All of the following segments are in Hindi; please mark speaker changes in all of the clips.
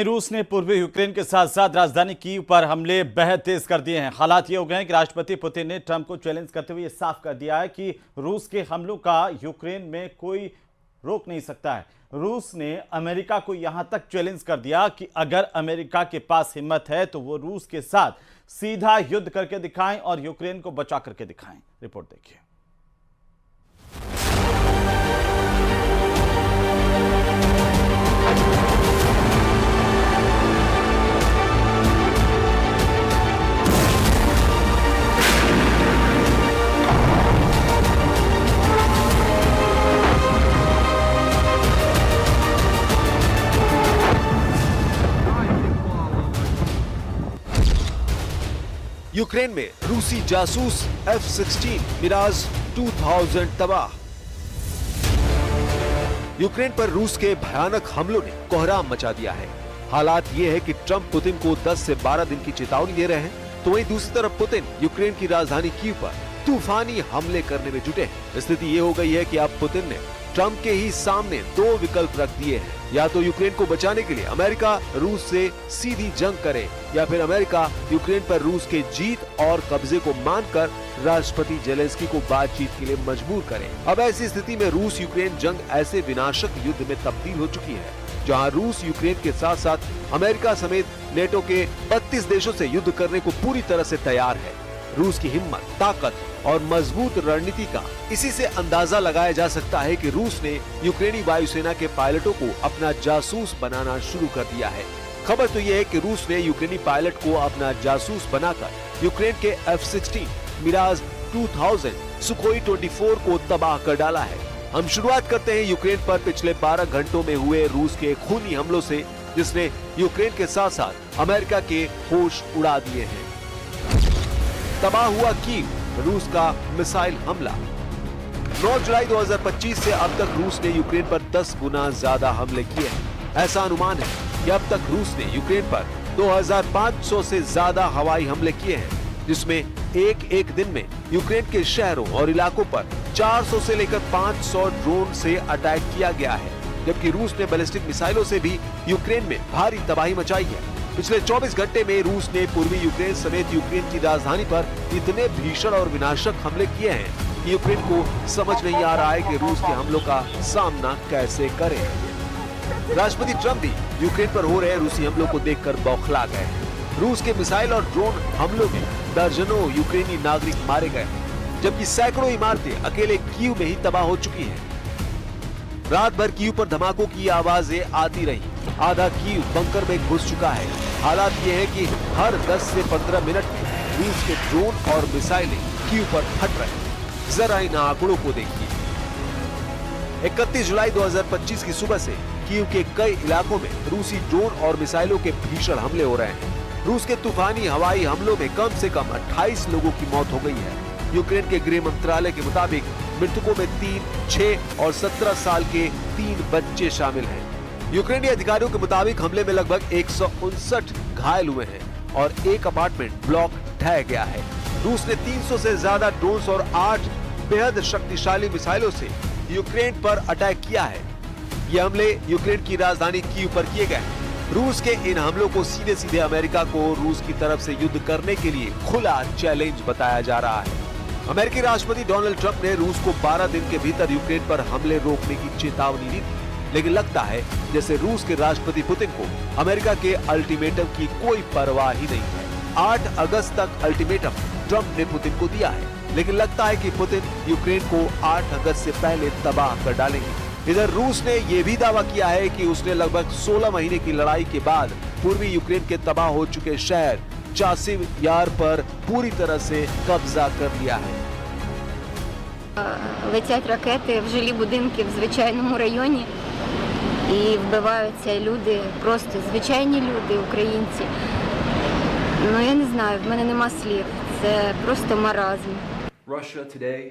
Speaker 1: रूस ने पूर्वी यूक्रेन के साथ साथ राजधानी कीव पर हमले बेहद तेज कर दिए हैं। हालात ये हो गए हैं कि राष्ट्रपति पुतिन ने ट्रंप को चैलेंज करते हुए ये साफ कर दिया है कि रूस के हमलों का यूक्रेन में कोई रोक नहीं सकता है। रूस ने अमेरिका को यहां तक चैलेंज कर दिया कि अगर अमेरिका के पास हिम्मत है तो वो रूस के साथ सीधा युद्ध करके दिखाएं और यूक्रेन को बचा करके दिखाएं। रिपोर्ट देखिए।
Speaker 2: यूक्रेन में रूसी जासूस F-16 मिराज 2000 तबाह। यूक्रेन पर रूस के भयानक हमलों ने कोहराम मचा दिया है। हालात ये है कि ट्रंप पुतिन को 10 से 12 दिन की चेतावनी दे रहे हैं, तो वहीं दूसरी तरफ पुतिन यूक्रेन की राजधानी कीव पर तूफानी हमले करने में जुटे हैं। स्थिति ये हो गई है कि अब पुतिन ने ट्रंप के ही सामने दो विकल्प रख दिए हैं। या तो यूक्रेन को बचाने के लिए अमेरिका रूस से सीधी जंग करे, या फिर अमेरिका यूक्रेन पर रूस के जीत और कब्जे को मानकर राष्ट्रपति जेलेंस्की को बातचीत के लिए मजबूर करे। अब ऐसी स्थिति में रूस यूक्रेन जंग ऐसे विनाशक युद्ध में तब्दील हो चुकी है जहां रूस यूक्रेन के साथ साथ अमेरिका समेत नेटो के 32 देशों से युद्ध करने को पूरी तरह से तैयार है। रूस की हिम्मत, ताकत और मजबूत रणनीति का इसी से अंदाजा लगाया जा सकता है कि रूस ने यूक्रेनी वायुसेना के पायलटों को अपना जासूस बनाना शुरू कर दिया है। खबर तो ये है कि रूस ने यूक्रेनी पायलट को अपना जासूस बनाकर यूक्रेन के F-16 मिराज 2000 सुखोई 24 को तबाह कर डाला है। हम शुरुआत करते हैं यूक्रेन पर पिछले 12 घंटों में हुए रूस के खूनी हमलों से, जिसने यूक्रेन के साथ साथ अमेरिका के होश उड़ा दिए हैं। तबाह हुआ कीव, रूस का मिसाइल हमला। 9 जुलाई 2025 से अब तक रूस ने यूक्रेन पर 10 गुना ज्यादा हमले किए हैं। ऐसा अनुमान है कि अब तक रूस ने यूक्रेन पर 2500 से ज्यादा हवाई हमले किए हैं, जिसमें एक दिन में यूक्रेन के शहरों और इलाकों पर 400 से लेकर 500 ड्रोन से अटैक किया गया है। जबकि रूस ने बैलिस्टिक मिसाइलों से भी यूक्रेन में भारी तबाही मचाई है। पिछले 24 घंटे में रूस ने पूर्वी यूक्रेन समेत यूक्रेन की राजधानी पर इतने भीषण और विनाशक हमले किए हैं कि यूक्रेन को समझ नहीं आ रहा है कि रूस के हमलों का सामना कैसे करे। राष्ट्रपति ट्रंप भी यूक्रेन पर हो रहे रूसी हमलों को देखकर बौखला गए। रूस के मिसाइल और ड्रोन हमलों में दर्जनों यूक्रेनी नागरिक मारे गए, जबकि सैकड़ों इमारतें अकेले कीव में ही तबाह हो चुकी हैं। रात भर कीव पर धमाकों की आवाजें आती रही। आधा कीव बंकर में घुस चुका है। हालात ये है कि हर 10 से 15 मिनट में रूस के ड्रोन और मिसाइलें कीव पर फट रहे हैं। जरा इन आंकड़ों को देखिए। 31 जुलाई 2025 की सुबह से कीव के कई इलाकों में रूसी ड्रोन और मिसाइलों के भीषण हमले हो रहे हैं। रूस के तूफानी हवाई हमलों में कम से कम 28 लोगों की मौत हो गई है। यूक्रेन के गृह मंत्रालय के मुताबिक मृतकों में 3, 6 और 17 साल के 3 बच्चे शामिल हैं। यूक्रेनी अधिकारियों के मुताबिक हमले में लगभग 159 घायल हुए हैं और एक अपार्टमेंट ब्लॉक ढह गया है। रूस ने 300 से ज्यादा ड्रोन और 8 बेहद शक्तिशाली मिसाइलों से यूक्रेन पर अटैक किया है। ये हमले यूक्रेन की राजधानी कीव पर किए गए। रूस के इन हमलों को सीधे सीधे अमेरिका को रूस की तरफ से युद्ध करने के लिए खुला चैलेंज बताया जा रहा है। अमेरिकी राष्ट्रपति डोनाल्ड ट्रंप ने रूस को 12 दिन के भीतर यूक्रेन पर हमले रोकने की चेतावनी दी थी, लेकिन लगता है जैसे रूस के राष्ट्रपति पुतिन को अमेरिका के अल्टीमेटम की कोई परवाह ही नहीं है। 8 अगस्त तक अल्टीमेटम ट्रंप ने पुतिन को दिया है, लेकिन लगता है कि पुतिन यूक्रेन को 8 अगस्त से पहले तबाह कर डालेंगे। इधर रूस ने यह भी दावा किया है कि उसने लगभग 16 महीने की लड़ाई के बाद पूर्वी यूक्रेन के तबाह हो चुके शहर चासिव यार पर पूरी तरह से कब्जा कर लिया है।
Speaker 3: Летять ракети в жилі будинки в звичайному районі і вбиваються люди, просто звичайні люди, українці. Ну я не знаю, в мене нема слів. Це просто маразм.
Speaker 4: Russia today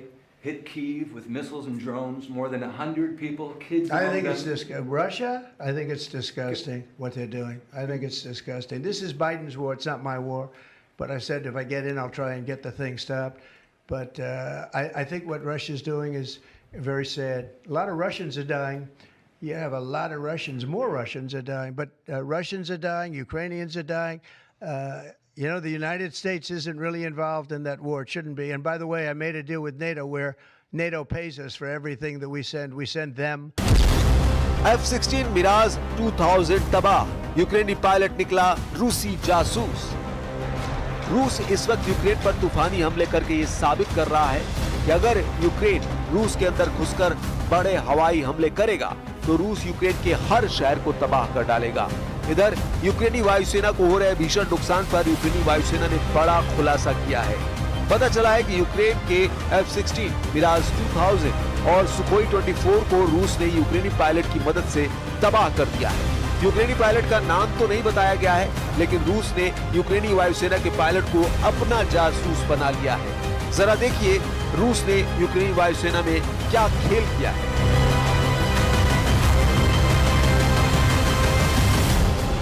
Speaker 4: hit Kyiv with missiles and drones, more than 100 people, kids.
Speaker 5: I think it's Russia. I think it's disgusting what they're doing. I think it's disgusting. This is Biden's war. It's not my war. But I said if I get in, I'll try and get the thing stopped. But I think what Russia's doing is very sad. A lot of Russians are dying. You have a lot of Russians, more Russians are dying, but Russians are dying, Ukrainians are dying. You know, the United States isn't really involved in that war. It shouldn't be. And by the way, I made a deal with NATO where NATO pays us for everything that we send. We send them.
Speaker 2: F-16 Miraj 2000 तबाह, यूक्रेनी पायलट निकला रूसी जासूस। रूस इस वक्त यूक्रेन पर तूफानी हमले करके ये साबित कर रहा है कि अगर यूक्रेन रूस के अंदर घुसकर बड़े हवाई हमले करेगा तो रूस यूक्रेन के हर शहर को तबाह कर डालेगा। इधर यूक्रेनी वायुसेना को हो रहे भीषण नुकसान पर यूक्रेनी वायुसेना ने बड़ा खुलासा किया है। पता चला है कि यूक्रेन के F-16 मिराज 2000 और सुखोई 24 को रूस ने यूक्रेनी पायलट की मदद से तबाह कर दिया है। यूक्रेनी पायलट का नाम तो नहीं बताया गया है, लेकिन रूस ने यूक्रेनी वायुसेना के पायलट को अपना जासूस बना लिया है। जरा देखिए रूस ने यूक्रेनी वायुसेना में क्या खेल किया है।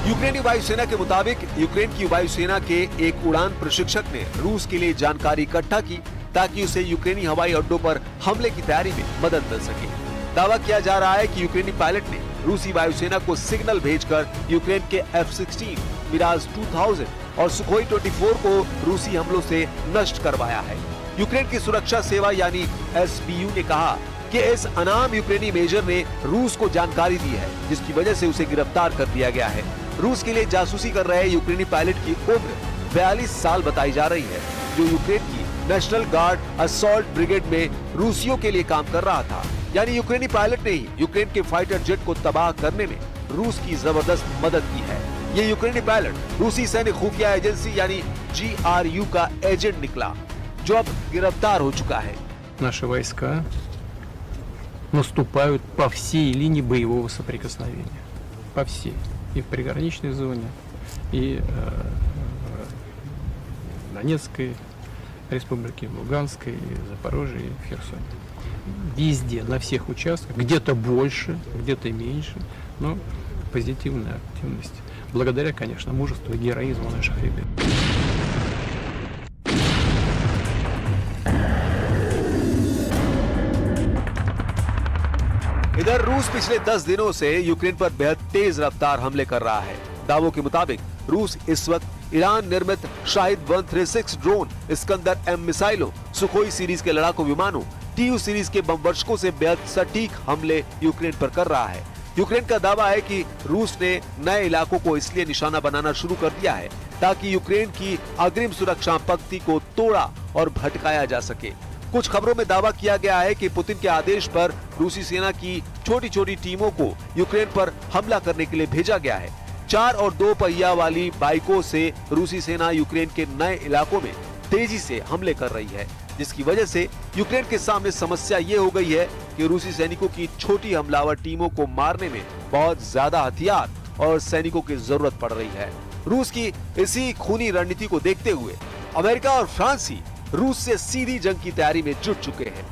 Speaker 2: यूक्रेनी वायुसेना के मुताबिक यूक्रेन की वायुसेना के एक उड़ान प्रशिक्षक ने रूस के लिए जानकारी इकट्ठा की ताकि उसे यूक्रेनी हवाई अड्डों पर हमले की तैयारी में मदद मिल सके। दावा किया जा रहा है कि यूक्रेनी पायलट ने रूसी वायुसेना को सिग्नल भेजकर यूक्रेन के F-16 मिराज 2000 और सुखोई 24 को रूसी हमलों से नष्ट करवाया है। यूक्रेन की सुरक्षा सेवा यानी SBU ने कहा कि इस अनाम यूक्रेनी मेजर ने रूस को जानकारी दी है, जिसकी वजह से उसे गिरफ्तार कर दिया गया है। रूस के लिए जासूसी कर रहे यूक्रेनी पायलट की उम्र 42 साल बताई जा रही है, जो यूक्रेन की नेशनल गार्ड असॉल्ट ब्रिगेड में रूसियों के लिए काम कर रहा था। यानी यूक्रेनी पायलट ने ही यूक्रेन के फाइटर जेट को तबाह करने में रूस की जबरदस्त मदद की है। ये यूक्रेनी पायलट रूसी सैन्य खुफिया एजेंसी यानी GRU का एजेंट निकला, जो अब गिरफ्तार हो चुका है।
Speaker 6: Наши войска наступают по всей линии боевого соприкосновения. По всей. И в приграничной зоне, и в Донецкой республике, в Луганской, и в Запорожье, и в Херсоне. Везде, на всех участках, где-то больше, где-то меньше, но позитивная активность. Благодаря, конечно, мужеству и героизму наших ребят.
Speaker 2: इधर रूस पिछले 10 दिनों से यूक्रेन पर बेहद तेज रफ्तार हमले कर रहा है। दावों के मुताबिक रूस इस वक्त ईरान निर्मित शाहिद 136 ड्रोन, इस्कंदर M मिसाइलों, सुखोई सीरीज के लड़ाकू विमानों, TU सीरीज के बमवर्षकों से बेहद सटीक हमले यूक्रेन पर कर रहा है। यूक्रेन का दावा है कि रूस ने नए इलाकों को इसलिए निशाना बनाना शुरू कर दिया है ताकि यूक्रेन की अग्रिम सुरक्षा पंक्ति को तोड़ा और भटकाया जा सके। कुछ खबरों में दावा किया गया है कि पुतिन के आदेश पर रूसी सेना की छोटी छोटी टीमों को यूक्रेन पर हमला करने के लिए भेजा गया है। 4 और 2 पहिया वाली बाइकों से रूसी सेना यूक्रेन के नए इलाकों में तेजी से हमले कर रही है, जिसकी वजह से यूक्रेन के सामने समस्या ये हो गई है कि रूसी सैनिकों की छोटी हमलावर टीमों को मारने में बहुत ज्यादा हथियार और सैनिकों की जरूरत पड़ रही है। रूस की इसी खूनी रणनीति को देखते हुए अमेरिका और फ्रांस ही रूस से सीधी जंग की तैयारी में जुट चुके हैं।